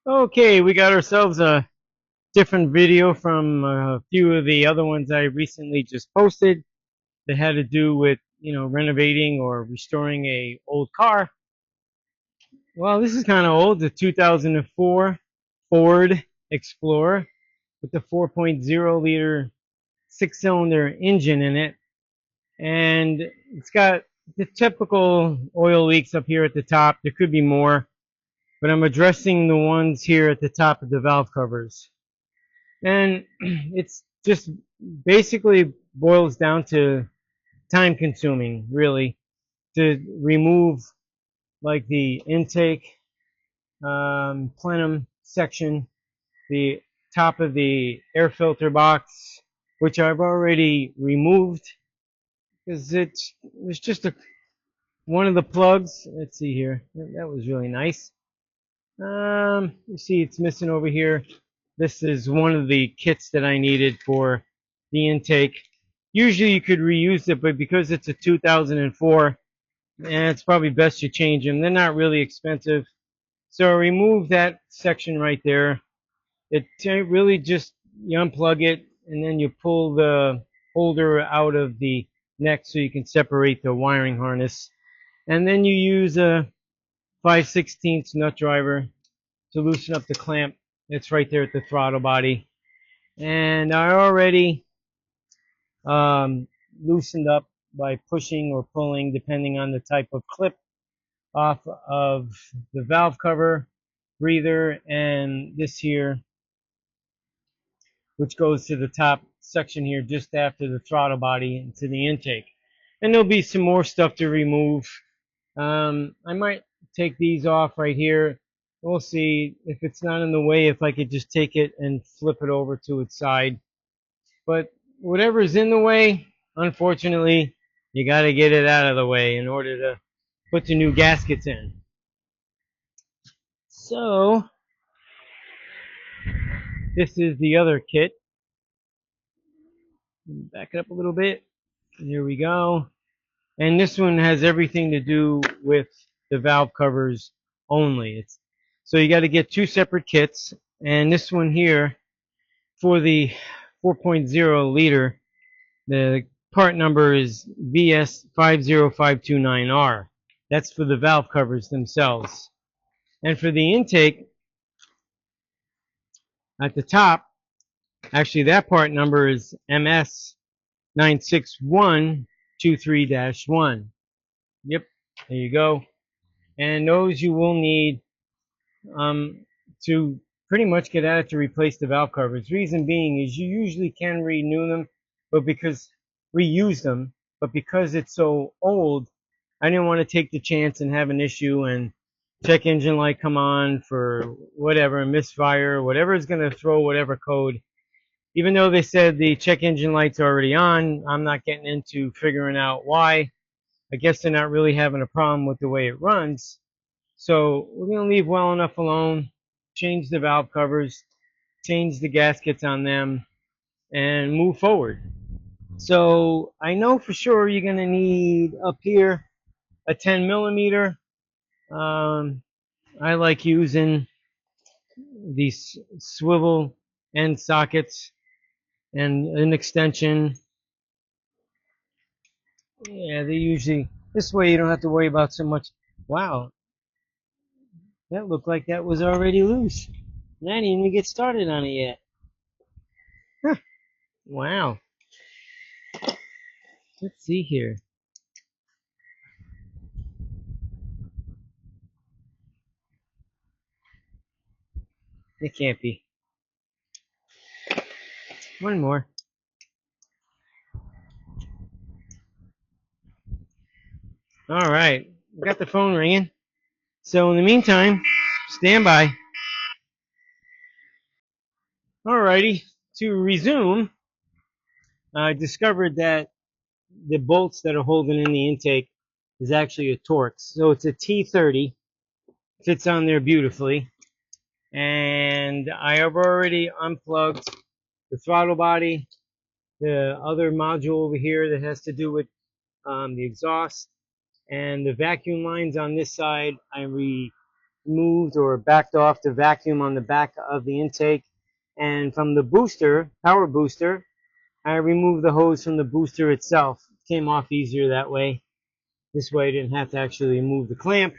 Okay, we got ourselves a different video from a few of the other ones I recently just posted that had to do with, renovating or restoring a old car. Well, this is kind of old, the 2004 Ford Explorer with the 4.0 liter six-cylinder engine in it. And it's got the typical oil leaks up here at the top. There could be more, but I'm addressing the ones here at the top of the valve covers. And it's just basically boils down to time consuming, really, to remove like the intake, plenum section, the top of the air filter box, which I've already removed because it's just one of the plugs. Let's see here. That was really nice. You see it's missing over here. This is one of the kits that I needed for the intake. Usually you could reuse it, but because it's a 2004, it's probably best you change them. They're not really expensive. So I remove that section right there. It really just, you unplug it and then you pull the holder out of the neck so you can separate the wiring harness. And then you use a 5/16 nut driver to loosen up the clamp. It's right there at the throttle body. And I already um, loosened up by pushing or pulling, depending on the type of clip, off of the valve cover, breather, and this here, which goes to the top section here just after the throttle body into the intake. And there'll be some more stuff to remove. I might take these off right here. We'll see if it's not in the way, if I could just take it and flip it over to its side. But whatever's in the way, unfortunately, you got to get it out of the way in order to put the new gaskets in. So this is the other kit. Back it up a little bit. Here we go. And this one has everything to do with the valve covers only. So you got to get two separate kits. And this one here for the 4.0 liter, the part number is VS50529R. That's for the valve covers themselves. And for the intake at the top, actually that part number is MS96123-1. Yep, there you go. And those you will need to pretty much get at it to replace the valve covers. Reason being is you usually can renew them, but because reuse them, but because it's so old, I didn't want to take the chance and have an issue and check engine light come on for whatever, misfire, whatever is going to throw whatever code. Even though they said the check engine light's already on, I'm not getting into figuring out why. I guess they're not really having a problem with the way it runs. So we're going to leave well enough alone, change the valve covers, change the gaskets on them, and move forward. So I know for sure you're going to need up here a 10 millimeter. Um, I like using these swivel end sockets and an extension. Yeah, they usually, this way you don't have to worry about so much. Wow, that looked like that was already loose. And I didn't even get started on it yet. Huh. Wow. Let's see here. It can't be. One more. All right. Got the phone ringing. So in the meantime, stand by. Alrighty. To resume, I discovered that the bolts that are holding in the intake is actually a Torx. So it's a T30. Fits on there beautifully. And I have already unplugged the throttle body, the other module over here that has to do with the exhaust, and the vacuum lines on this side. I moved or backed off the vacuum on the back of the intake. And from the booster, power booster, I removed the hose from the booster itself. It came off easier that way. This way I didn't have to actually remove the clamp.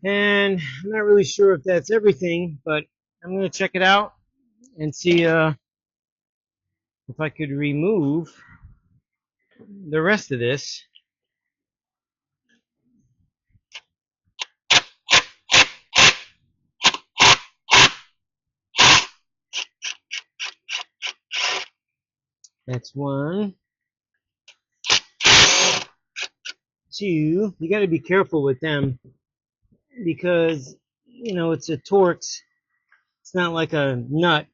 And I'm not really sure if that's everything, but I'm going to check it out and see if I could remove the rest of this. That's one. Two. You got to be careful with them because, you know, it's a Torx. It's not like a nut.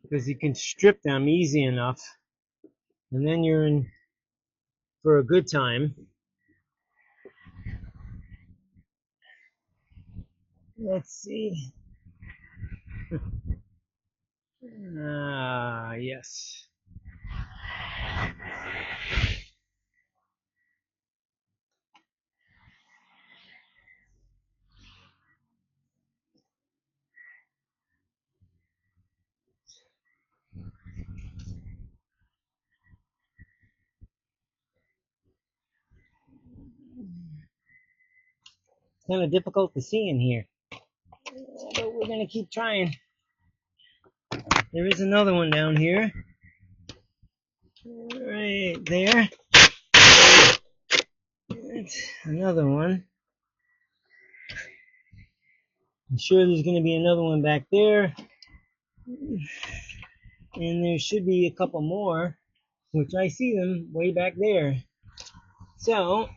Because you can strip them easy enough. And then you're in for a good time. Let's see. Yes. Kind of difficult to see in here, but we're gonna keep trying. There is another one down here, right there. That's another one. I'm sure there's gonna be another one back there, and there should be a couple more, which I see them way back there. So,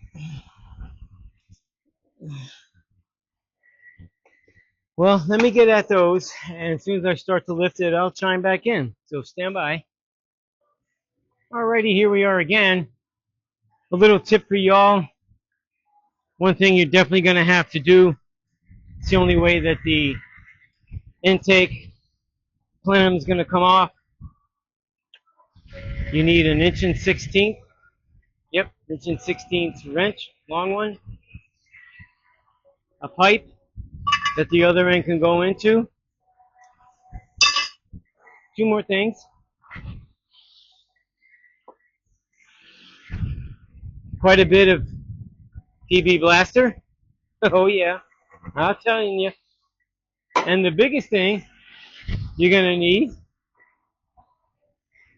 well, let me get at those, and as soon as I start to lift it, I'll chime back in. So stand by. Alrighty, here we are again. A little tip for y'all. One thing you're definitely going to have to do, it's the only way that the intake plenum is going to come off. You need an 1/16". Yep, 1/16 wrench, long one. A pipe that the other end can go into. Two more things. Quite a bit of PB blaster. Oh yeah, I'm telling you. And the biggest thing you're going to need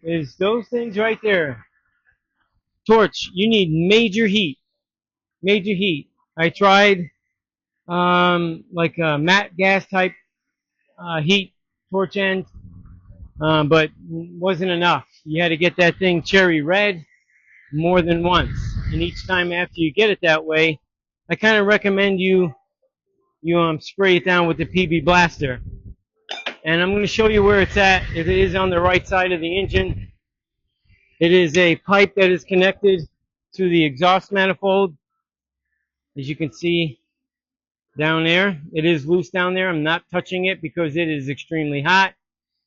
is those things right there. Torch, you need major heat. Major heat. I tried like a matte gas type heat torch end, but wasn't enough. You had to get that thing cherry red more than once. And each time after you get it that way, I kind of recommend you spray it down with the PB blaster. And I'm going to show you where it's at. It is on the right side of the engine. It is a pipe that is connected to the exhaust manifold. As you can see down there, it is loose down there. I'm not touching it because it is extremely hot.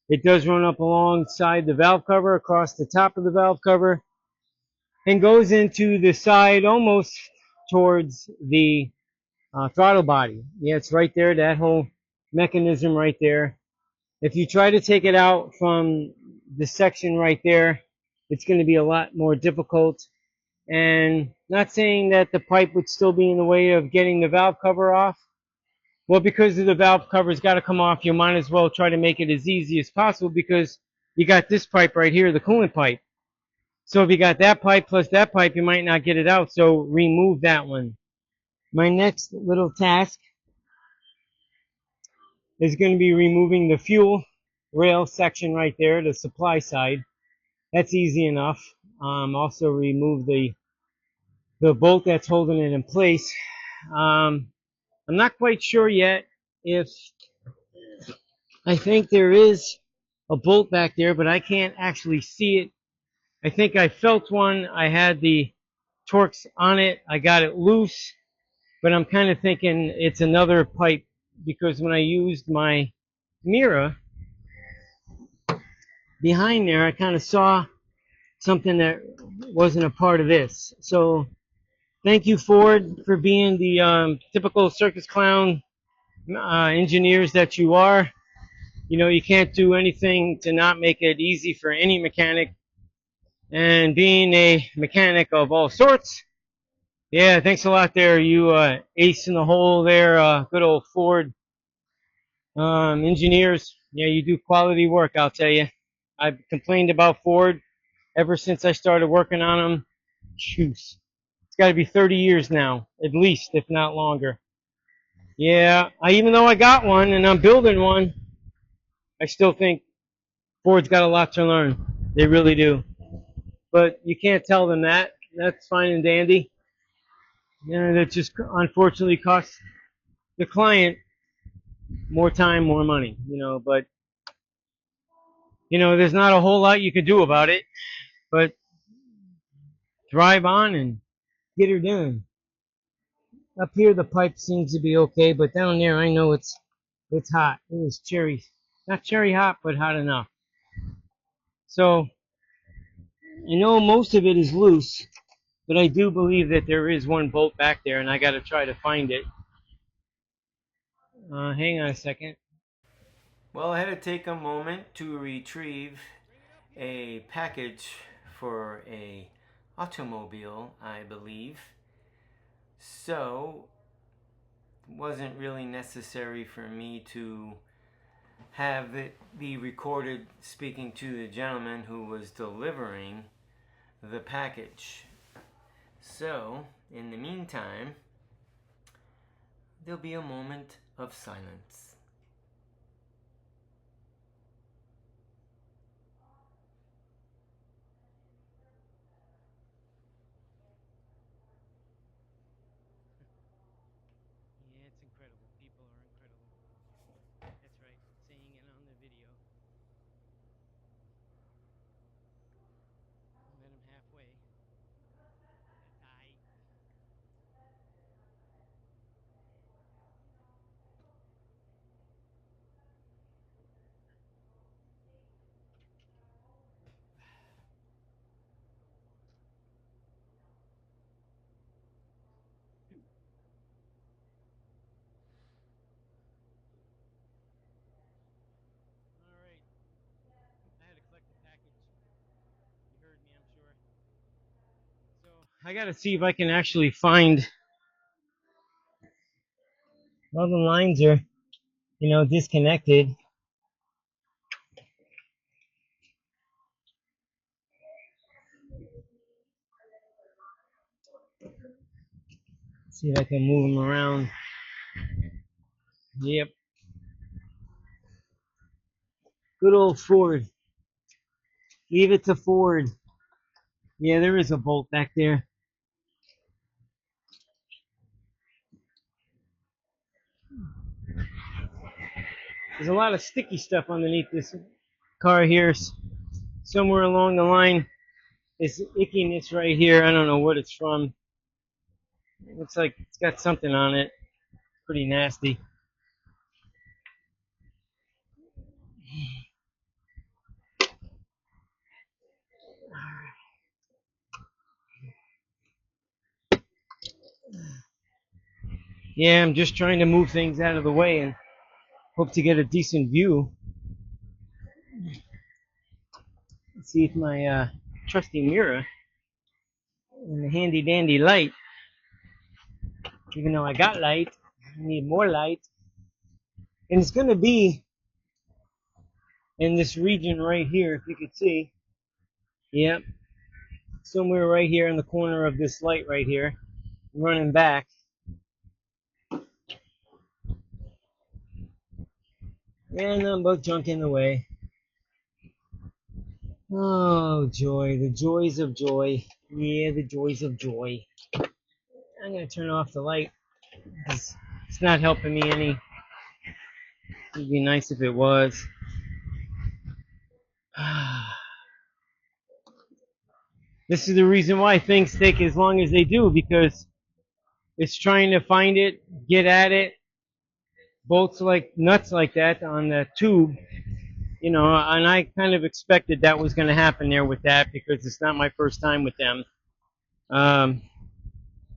It does run up alongside the valve cover, across the top of the valve cover, and goes into the side almost towards the throttle body. Yeah, it's right there, that whole mechanism right there. If you try to take it out from the section right there, it's going to be a lot more difficult. And not saying that the pipe would still be in the way of getting the valve cover off. Well, because the valve cover's got to come off, you might as well try to make it as easy as possible because you got this pipe right here, the coolant pipe. So if you got that pipe plus that pipe, you might not get it out. So remove that one. My next little task is going to be removing the fuel rail section right there, the supply side. That's easy enough. Also remove the bolt that's holding it in place. I'm not quite sure yet if I think there is a bolt back there, but I can't actually see it. I think I felt one. I had the Torx on it. I got it loose, but I'm kind of thinking it's another pipe because when I used my mirror behind there, I kind of saw something that wasn't a part of this. So thank you, Ford, for being the typical circus clown engineers that you are. You know, you can't do anything to not make it easy for any mechanic. And being a mechanic of all sorts, yeah, thanks a lot there. You ace in the hole there, good old Ford engineers. Yeah, you do quality work, I'll tell you. I've complained about Ford ever since I started working on them. Choose. It's got to be 30 years now, at least, if not longer. Yeah, even though I got one and I'm building one, I still think Ford's got a lot to learn. They really do. But you can't tell them that. That's fine and dandy. Yeah, that just unfortunately costs the client more time, more money, but there's not a whole lot you can do about it, but drive on and get her done. Up here the pipe seems to be okay, but down there I know it's hot. It is cherry, not cherry hot, but hot enough. So I know most of it is loose, but I do believe that there is one bolt back there, and I got to try to find it. Hang on a second. Well, I had to take a moment to retrieve a package for a automobile, I believe. So, it wasn't really necessary for me to have it be recorded speaking to the gentleman who was delivering the package. So, in the meantime, there'll be a moment of silence. Yeah, it's incredible. People are incredible. That's right. Saying it on the video. Met him halfway. That's I. All right. I had to collect the package. You heard me, I'm sure. So I got to see if I can actually find. All the lines are, disconnected. See if I can move them around. Yep. Good old Ford. Leave it to Ford. Yeah, there is a bolt back there. There's a lot of sticky stuff underneath this car here. Somewhere along the line, this ickiness right here. I don't know what it's from. It looks like it's got something on it. Pretty nasty. Yeah, I'm just trying to move things out of the way and hope to get a decent view. Let's see if my trusty mirror and the handy dandy light, even though I got light, I need more light. And it's going to be in this region right here, if you could see. Yep, somewhere right here in the corner of this light right here, running back. And nothing but junk in the way. Oh, joy, the joys of joy. Yeah, the joys of joy. I'm going to turn off the light because it's not helping me any. It'd be nice if it was. This is the reason why things take as long as they do, because it's trying to find it, get at it, bolts like nuts like that on the tube. You know, and I kind of expected that was going to happen there with that because it's not my first time with them. Um,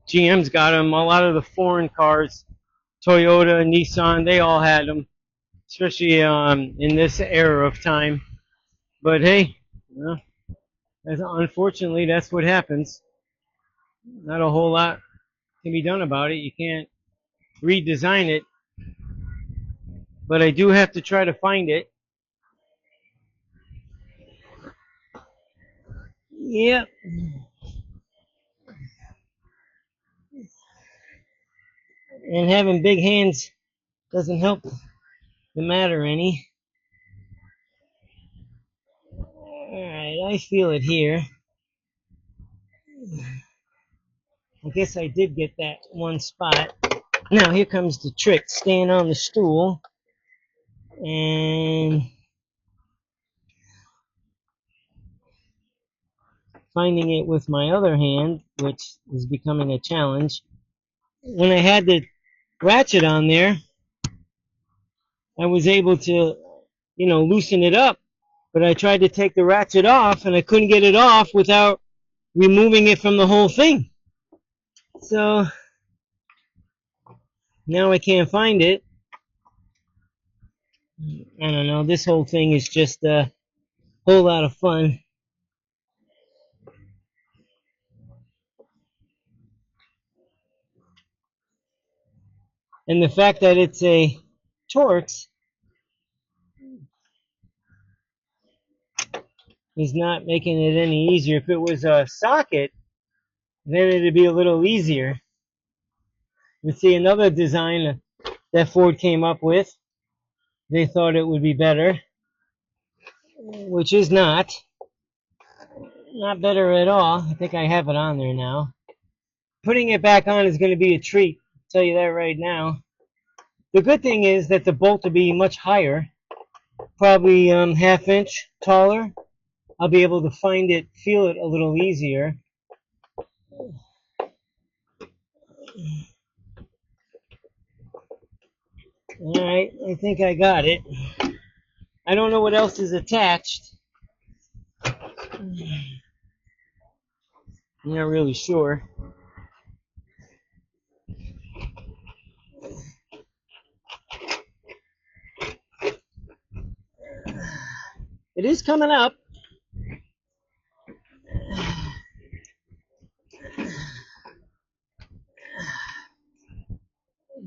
GM's got them. A lot of the foreign cars, Toyota, Nissan, they all had them, especially in this era of time. But hey, you know, unfortunately, that's what happens. Not a whole lot can be done about it. You can't redesign it, but I do have to try to find it. Yep. And having big hands doesn't help the matter any. Alright, I feel it here. I guess I did get that one spot. Now here comes the trick, staying on the stool and finding it with my other hand, which is becoming a challenge. When I had the ratchet on there, I was able to, loosen it up. But I tried to take the ratchet off and I couldn't get it off without removing it from the whole thing. So now I can't find it. I don't know. This whole thing is just a whole lot of fun. And the fact that it's a Torx is not making it any easier. If it was a socket, then it'd be a little easier. Let's see another design that Ford came up with. They thought it would be better, which is not better at all. I think I have it on there now. Putting it back on is going to be a treat. I'll tell you that right now. The good thing is that the bolt will be much higher, probably half inch taller. I'll be able to find it, feel it a little easier. Alright, I think I got it. I don't know what else is attached. I'm not really sure. It is coming up.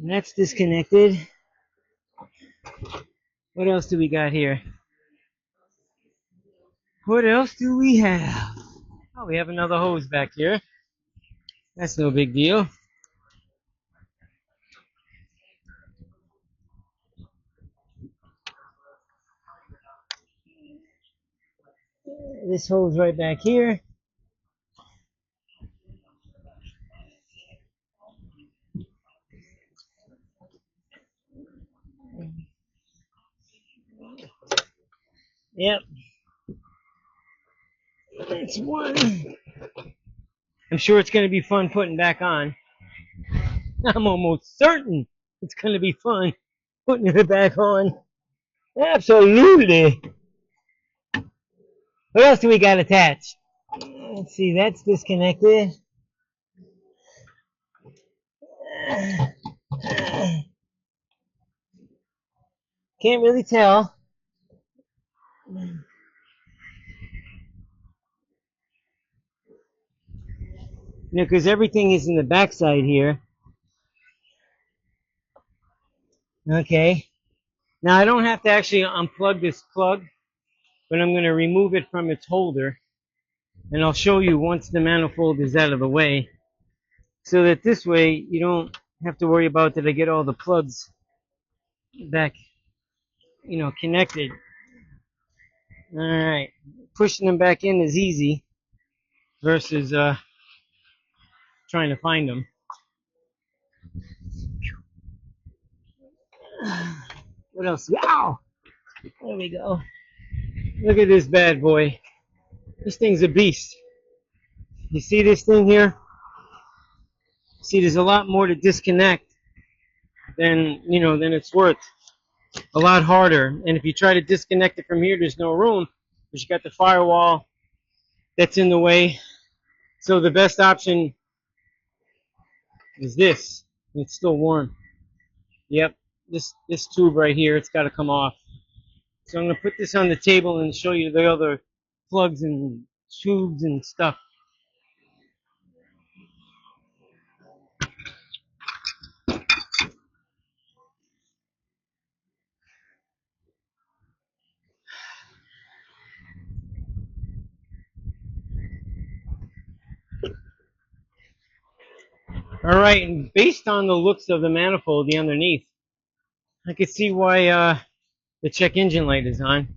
That's disconnected. What else do we got here? What else do we have? Oh, we have another hose back here. That's no big deal. This hose right back here. Yep. That's one. I'm sure it's going to be fun putting back on. I'm almost certain it's going to be fun putting it back on. Absolutely. What else do we got attached? Let's see, that's disconnected. Can't really tell. Because everything is in the backside here. Okay. Now I don't have to actually unplug this plug, but I'm going to remove it from its holder. And I'll show you once the manifold is out of the way. So that this way you don't have to worry about that I get all the plugs back, connected. Alright. Pushing them back in is easy versus trying to find them. What else? Ow! There we go. Look at this bad boy. This thing's a beast. You see this thing here? See, there's a lot more to disconnect than it's worth. a lot harder. And if you try to disconnect it from here, there's no room because you got the firewall that's in the way. So the best option is this. It's still warm. Yep, this tube right here, it's got to come off. So I'm going to put this on the table and show you the other plugs and tubes and stuff. All right, and based on the looks of the manifold, the underneath, I can see why the check engine light is on.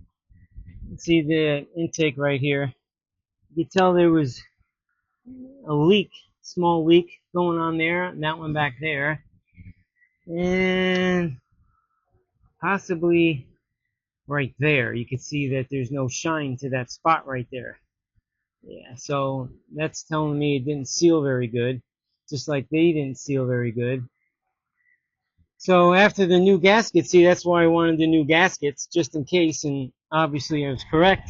You can see the intake right here. You can tell there was a leak, small leak going on there, and that one back there, and possibly right there. You can see that there's no shine to that spot right there. Yeah, so that's telling me it didn't seal very good, just like they didn't seal very good. So after the new gaskets, see, that's why I wanted the new gaskets, just in case, and obviously I was correct.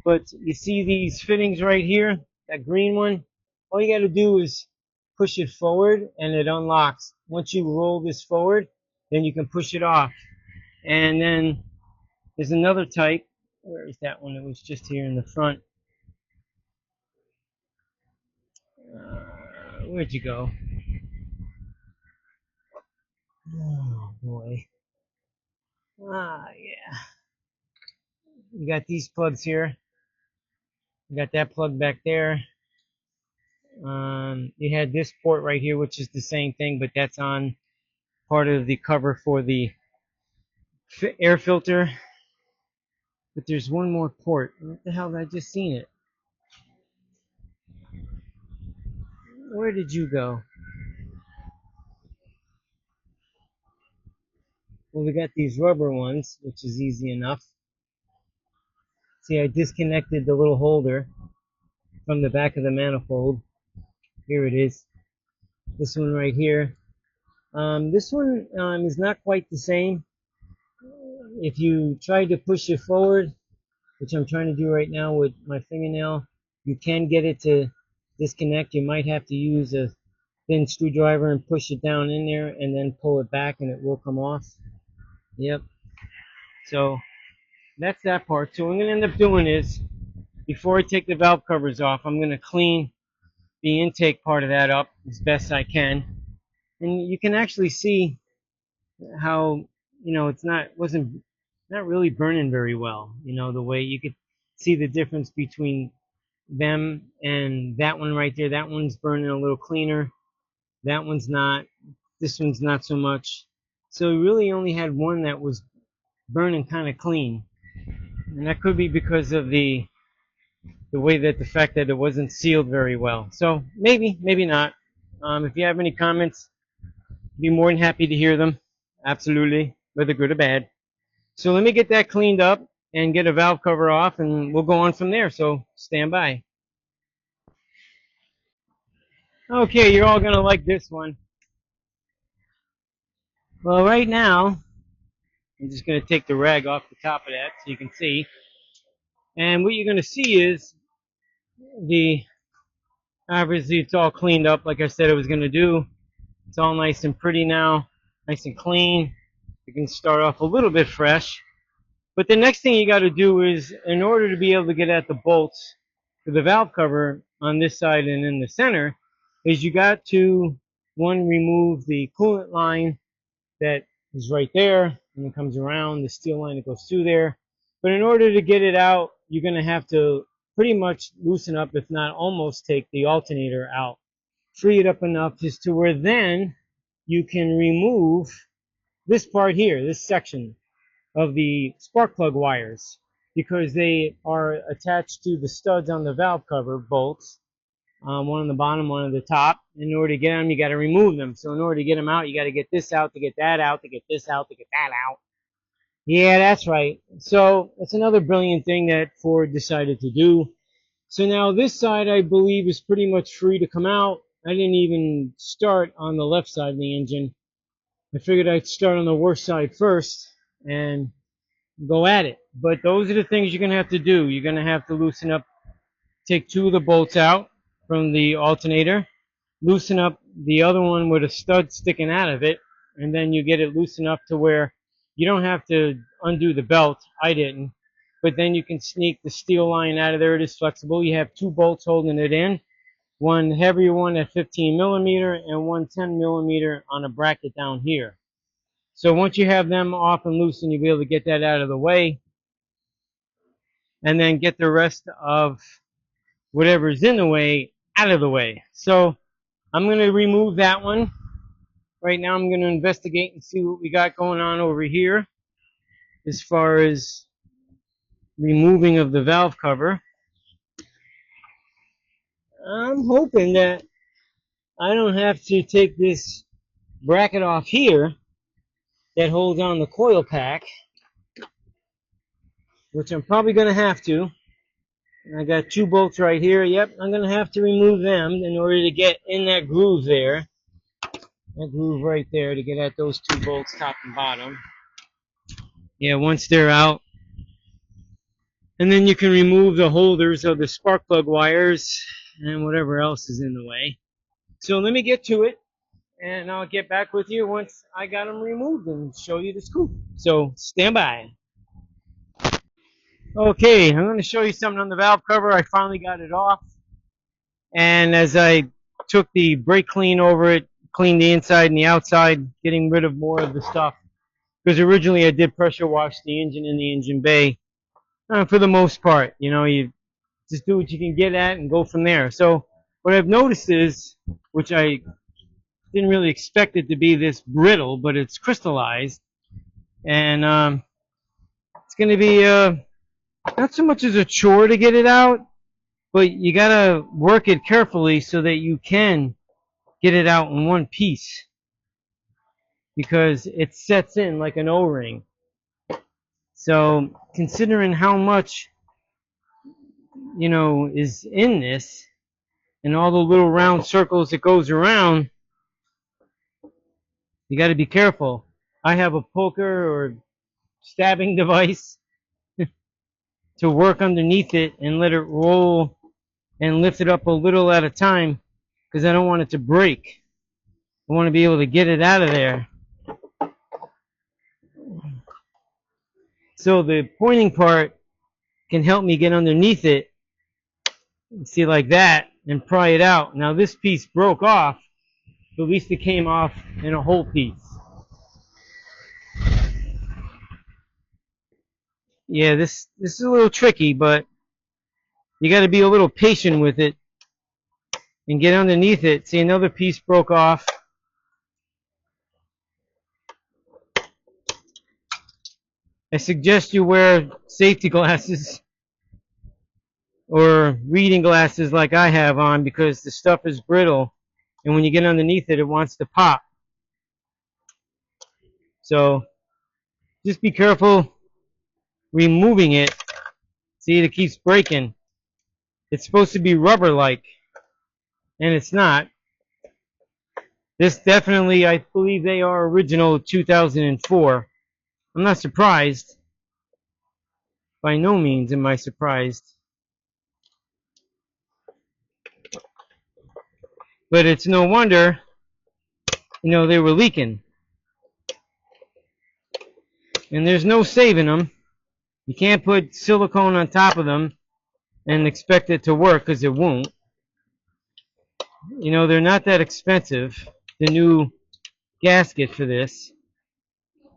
But you see these fittings right here, that green one? All you got to do is push it forward and it unlocks. Once you roll this forward, then you can push it off. And then there's another type. Where is that one? It was just here in the front. Where'd you go? Oh boy. Yeah. You got these plugs here. You got that plug back there. You had this port right here, which is the same thing, but that's on part of the cover for the air filter. But there's one more port. What the hell did I just seen it? Where did you go? Well, we got these rubber ones, which is easy enough. See, I disconnected the little holder from the back of the manifold. Here it is. This one right here. This one is not quite the same. If you try to push it forward, which I'm trying to do right now with my fingernail, you can get it to disconnect. You might have to use a thin screwdriver and push it down in there and then pull it back and it will come off. Yep. So that's that part. So what I'm going to end up doing is, before I take the valve covers off, I'm going to clean the intake part of that up as best I can. And you can actually see how, it's wasn't not really burning very well. The way you could see the difference between them and that one right there. That one's burning a little cleaner. That one's not. This one's not so much. So we really only had one that was burning kind of clean. And that could be because of the way that the fact that it wasn't sealed very well. So maybe, maybe not. If you have any comments, I'd be more than happy to hear them. Absolutely, whether good or bad. So let me get that cleaned up and get a valve cover off, and we'll go on from there. So stand by. Okay, you're all going to like this one. Well, right now, I'm just going to take the rag off the top of that so you can see. And what you're going to see is obviously it's all cleaned up like I said it was going to do. It's all nice and pretty now, nice and clean. You can start off a little bit fresh. But the next thing you got to do is, in order to be able to get at the bolts for the valve cover on this side and in the center, is you got to, one, remove the coolant line that is right there, and it comes around the steel line that goes through there. But in order to get it out, you're going to have to pretty much loosen up, if not almost take the alternator out. Free it up enough just to where then you can remove this part here, this section of the spark plug wires, because they are attached to the studs on the valve cover bolts, one on the bottom, one on the top. In order to get them, you got to remove them. So in order to get them out, you got to get this out, to get that out, to get this out, to get that out. Yeah, that's right. So that's another brilliant thing that Ford decided to do. So now this side, I believe, is pretty much free to come out. I didn't even start on the left side of the engine. I figured I'd start on the worst side first and go at it. But those are the things you're going to have to do. You're going to have to loosen up, take two of the bolts out from the alternator, loosen up the other one with a stud sticking out of it, and then you get it loose enough to where you don't have to undo the belt. I didn't. But then you can sneak the steel line out of there. It is flexible. You have two bolts holding it in, one heavier one at 15 millimeter and one 10 millimeter on a bracket down here. So once you have them off and loose, and you'll be able to get that out of the way, and then get the rest of whatever's in the way out of the way. So I'm going to remove that one. Right now I'm going to investigate and see what we got going on over here as far as removing of the valve cover. I'm hoping that I don't have to take this bracket off here that holds on the coil pack, which I'm probably going to have to. I got two bolts right here. Yep, I'm going to have to remove them in order to get in that groove there. That groove right there to get at those two bolts, top and bottom. Yeah, once they're out. And then you can remove the holders of the spark plug wires and whatever else is in the way. So let me get to it, and I'll get back with you once I got them removed and show you the scoop. So stand by. Okay, I'm going to show you something on the valve cover. I finally got it off. And as I took the brake clean over it, cleaned the inside and the outside, getting rid of more of the stuff. Because originally I did pressure wash the engine in the engine bay. For the most part, you know, you just do what you can get at and go from there. So what I've noticed is, which I didn't really expect it to be this brittle, but it's crystallized. And it's going to be not so much as a chore to get it out, but you got to work it carefully so that you can get it out in one piece, because it sets in like an O-ring. So considering how much, you know, is in this and all the little round circles that goes around, you got to be careful. I have a poker or stabbing device to work underneath it and let it roll and lift it up a little at a time, because I don't want it to break. I want to be able to get it out of there. So the pointing part can help me get underneath it, see, like that, and pry it out. Now this piece broke off, but at least it came off in a whole piece. Yeah, this is a little tricky, but you got to be a little patient with it and get underneath it. See, another piece broke off. I suggest you wear safety glasses or reading glasses like I have on, because the stuff is brittle, and when you get underneath it, it wants to pop. So just be careful removing it. See, it keeps breaking. It's supposed to be rubber-like, and it's not. This definitely, I believe they are original 2004. I'm not surprised. By no means am I surprised. But it's no wonder, you know, they were leaking. And there's no saving them. You can't put silicone on top of them and expect it to work, because it won't. You know, they're not that expensive, the new gasket for this.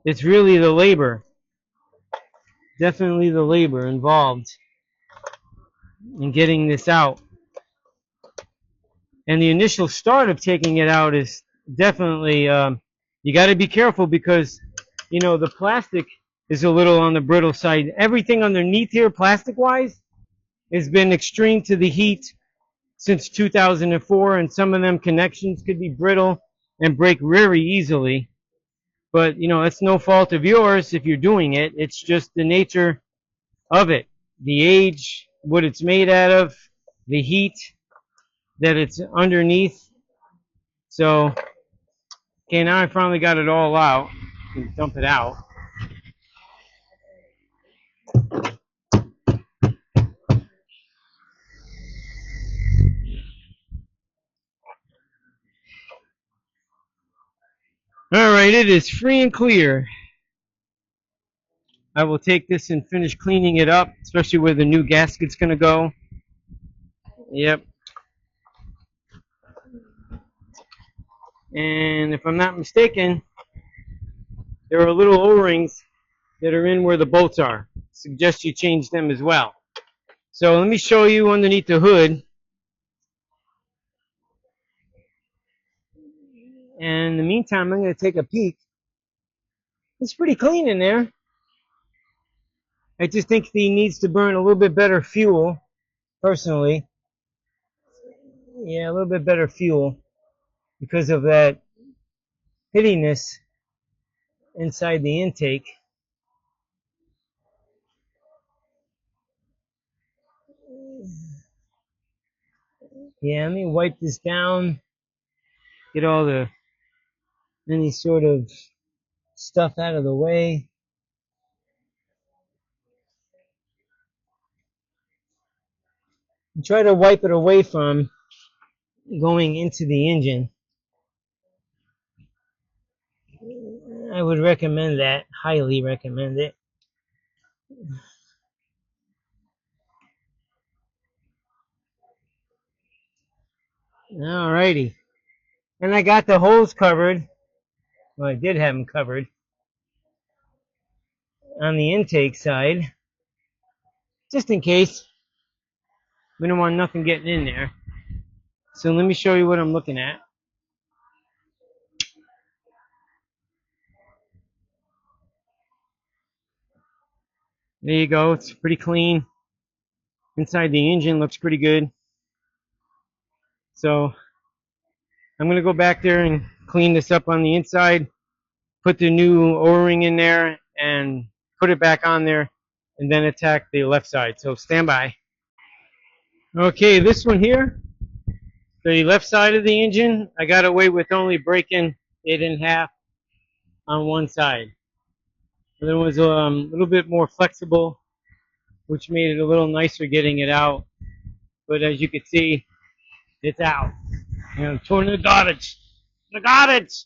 It's really the labor. Definitely the labor involved in getting this out. And the initial start of taking it out is definitely, you got to be careful, because, you know, the plastic is a little on the brittle side. Everything underneath here, plastic-wise, has been extreme to the heat since 2004, and some of them connections could be brittle and break very easily. But, you know, it's no fault of yours if you're doing it. It's just the nature of it. The age, what it's made out of, the heat that it's underneath. So, okay, now I finally got it all out. I can dump it out. Alright, it is free and clear. I will take this and finish cleaning it up, especially where the new gasket's going to go. Yep. And if I'm not mistaken, there are little O-rings that are in where the bolts are. Suggest you change them as well. So let me show you underneath the hood. And in the meantime, I'm going to take a peek. It's pretty clean in there. I just think he needs to burn a little bit better fuel, personally. Yeah, a little bit better fuel because of that hittiness inside the intake. Yeah, let me wipe this down, get all the any sort of stuff out of the way. And try to wipe it away from going into the engine. I would recommend that, highly recommend it. Alrighty. And I got the holes covered. Well, I did have them covered on the intake side, just in case. We don't want nothing getting in there. So let me show you what I'm looking at. There you go. It's pretty clean. Inside the engine looks pretty good. So I'm going to go back there and clean this up on the inside, put the new O-ring in there, and put it back on there, and then attack the left side. So stand by. Okay, this one here, the left side of the engine, I got away with only breaking it in half on one side. The other one's a little bit more flexible, which made it a little nicer getting it out. But as you can see, it's out. You know, torn the garbage. The garbage!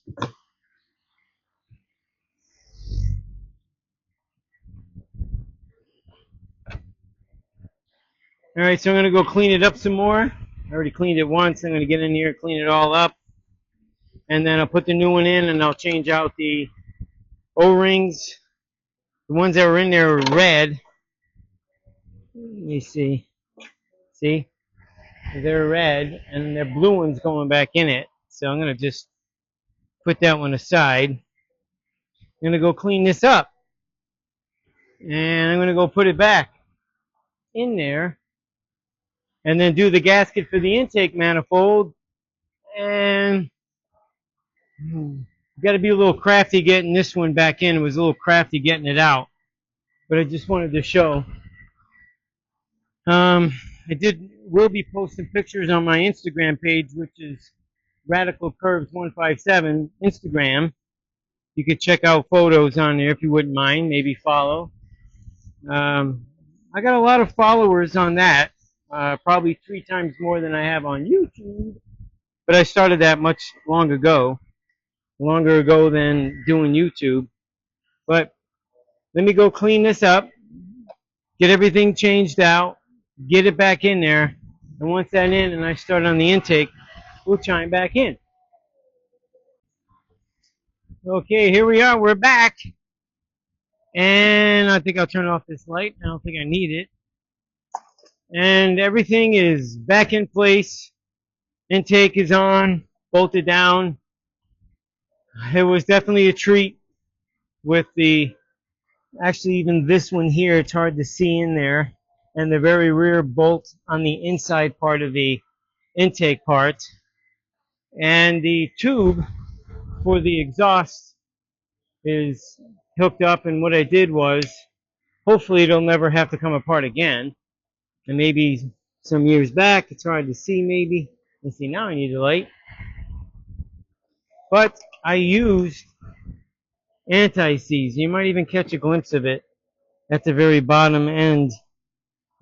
Alright, so I'm going to go clean it up some more. I already cleaned it once. I'm going to get in here, clean it all up. And then I'll put the new one in and I'll change out the O-rings. The ones that were in there are red. Let me see. See? They're red and the blue one's going back in it. So I'm going to just put that one aside. I'm going to go clean this up. And I'm going to go put it back in there. And then do the gasket for the intake manifold. And got to be a little crafty getting this one back in. It was a little crafty getting it out. But I just wanted to show. Will be posting pictures on my Instagram page, which is Radical Curves 157 Instagram. You could check out photos on there if you wouldn't mind. Maybe follow. I got a lot of followers on that. Probably 3 times more than I have on YouTube. But I started that much longer ago than doing YouTube. But let me go clean this up, get everything changed out, get it back in there, and once that's in and I start on the intake, we'll chime back in. Okay, here we are, we're back. And I think I'll turn off this light. I don't think I need it. And everything is back in place. Intake is on, bolted down. It was definitely a treat with the, actually even this one here, it's hard to see in there. And the very rear bolt on the inside part of the intake part. And the tube for the exhaust is hooked up, and what I did was, hopefully it'll never have to come apart again. And maybe some years back, it's hard to see maybe. Let's see, now I need a light. But I used anti-seize. You might even catch a glimpse of it at the very bottom end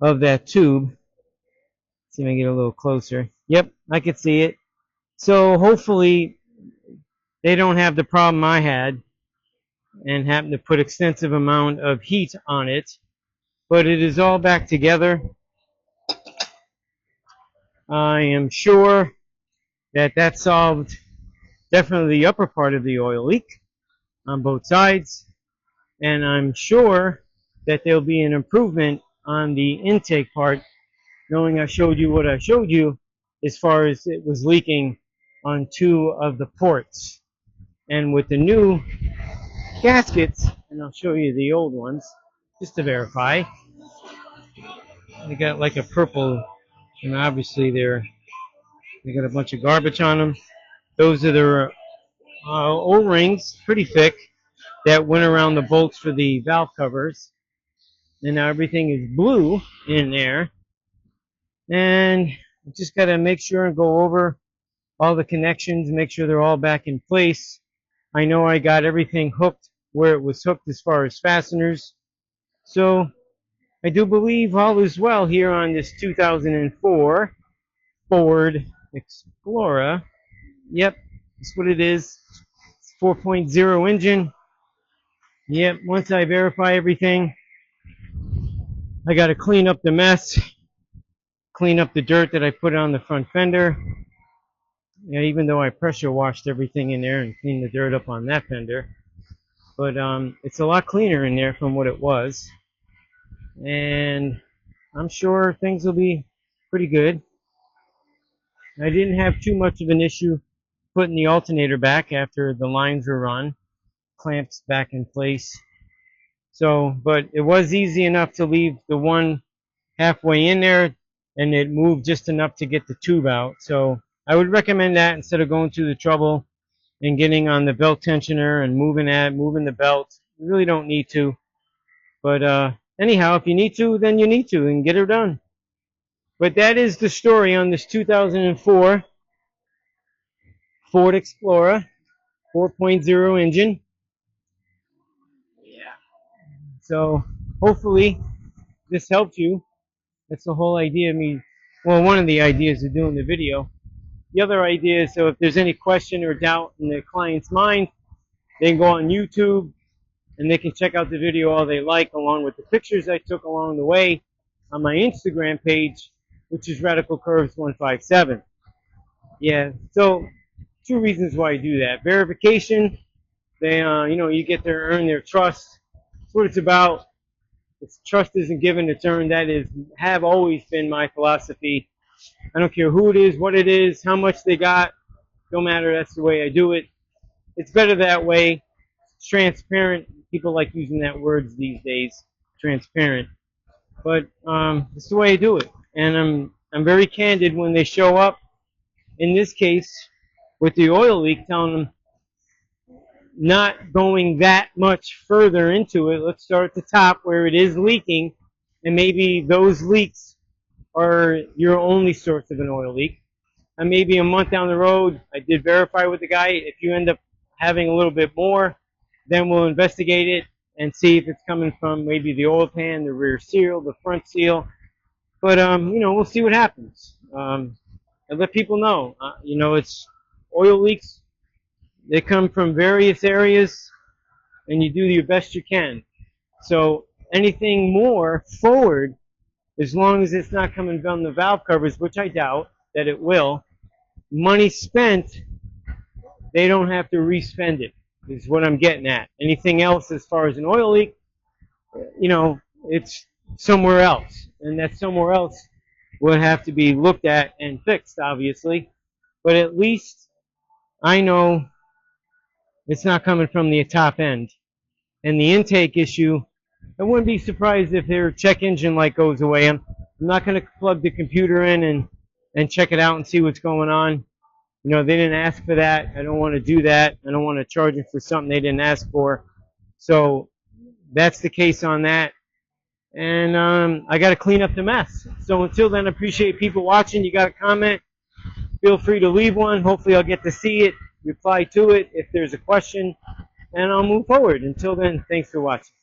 of that tube. Let's see if I can get a little closer. Yep, I can see it. So hopefully they don't have the problem I had and happened to put extensive amount of heat on it. But it is all back together. I am sure that that solved definitely the upper part of the oil leak on both sides. And I'm sure that there'll be an improvement on the intake part, knowing I showed you what I showed you as far as it was leaking on 2 of the ports. And with the new gaskets, and I'll show you the old ones just to verify, they got like a purple, and obviously they got a bunch of garbage on them. Those are the O-rings, pretty thick, that went around the bolts for the valve covers. And now everything is blue in there. And just got to make sure and go over all the connections, make sure they're all back in place. I know I got everything hooked where it was hooked as far as fasteners. So I do believe all is well here on this 2004 Ford Explorer. Yep, that's what it is. 4.0 engine. Yep, once I verify everything, I got to clean up the mess, clean up the dirt that I put on the front fender. Yeah, even though I pressure washed everything in there and cleaned the dirt up on that fender. But it's a lot cleaner in there from what it was. And I'm sure things will be pretty good. I didn't have too much of an issue putting the alternator back after the lines were run, clamps back in place. So, but it was easy enough to leave the one halfway in there, and it moved just enough to get the tube out. So I would recommend that instead of going through the trouble and getting on the belt tensioner and moving the belt. You really don't need to. But anyhow, if you need to, then you need to and get her done. But that is the story on this 2004 Ford Explorer 4.0 engine. Yeah. So hopefully this helped you. That's the whole idea of me. Well, one of the ideas of doing the video. The other idea is, so if there's any question or doubt in the client's mind, they can go on YouTube and they can check out the video all they like, along with the pictures I took along the way on my Instagram page, which is Radical Curves 157. Yeah, so 2 reasons why I do that. Verification, they, you get to earn their trust. That's what it's about. It's trust isn't given, it's earned. That is, have always been my philosophy. I don't care who it is, what it is, how much they got. Don't matter. That's the way I do it. It's better that way. It's transparent. People like using that words these days, transparent. But it's the way I do it. And I'm very candid when they show up. In this case, with the oil leak, telling them not going that much further into it. Let's start at the top where it is leaking, and maybe those leaks are your only source of an oil leak. And maybe a month down the road, I did verify with the guy. If you end up having a little bit more, then we'll investigate it and see if it's coming from maybe the oil pan, the rear seal, the front seal. But we'll see what happens. And let people know. It's oil leaks. They come from various areas, and you do your best you can. So anything more forward, as long as it's not coming from the valve covers, which I doubt that it will, money spent, they don't have to re-spend it, is what I'm getting at. Anything else as far as an oil leak, it's somewhere else. And that somewhere else will have to be looked at and fixed, obviously. But at least I know it's not coming from the top end. And the intake issue, I wouldn't be surprised if their check engine light goes away. I'm not going to plug the computer in and check it out and see what's going on. They didn't ask for that. I don't want to do that. I don't want to charge them for something they didn't ask for. So that's the case on that. And I got to clean up the mess. So until then, I appreciate people watching. You got a comment, feel free to leave one. Hopefully I'll get to see it, reply to it if there's a question, and I'll move forward. Until then, thanks for watching.